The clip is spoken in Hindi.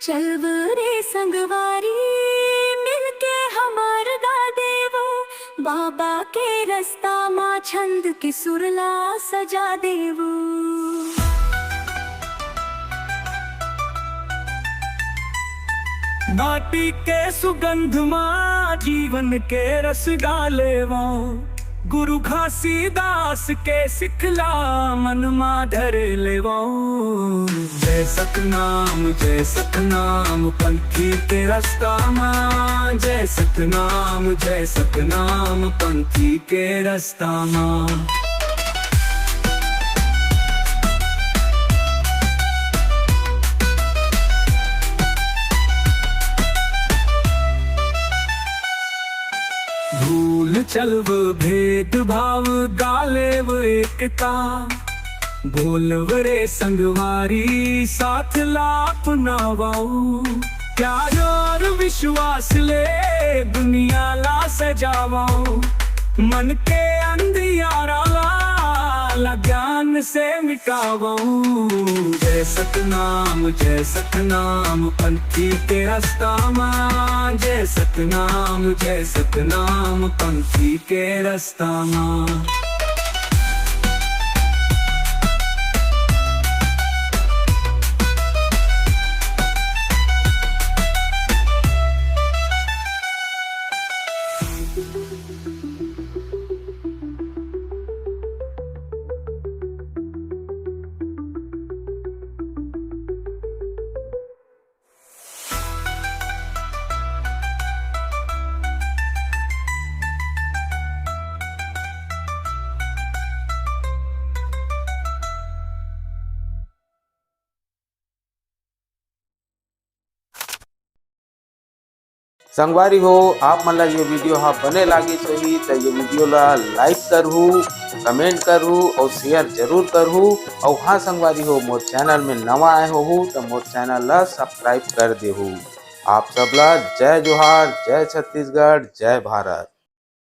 चल रे संगवारी मिलके हमार गा देवो, बाबा के रास्ता माँ छंद की सुरला सजा देवो। माटी के सुगंध माँ जीवन के रस डालेवो, गुरु घासीदास के सिखला मन माँ धर लेवो। जय सतनाम पंथी के रास्ता माँ, जय सतनाम पंथी के रास्ता माँ। भूल चलब भेदभाव गालेव एकता, बोलब रे संगवारी साथ लाप नावाऊ। प्यार और विश्वास ले दुनिया ला सजावाऊ, मन के अंधियारा ला ज्ञान से मिटावाऊ। जय सतनाम पंथी के रास्ता माँ, जय सतनाम पंथी के रास्ता माँ। संगवारी हो आप मन ला ये वीडियो हाँ बने लागी सही तो ये वीडियो ला लाइक करहू, कमेंट करहू और शेयर जरूर करहू। और हाँ संगवारी हो मोर चैनल में नवा आए हो तो मोर चैनल ला सब्सक्राइब कर देहू। आप सबला जय जोहार, जय छत्तीसगढ़, जय भारत।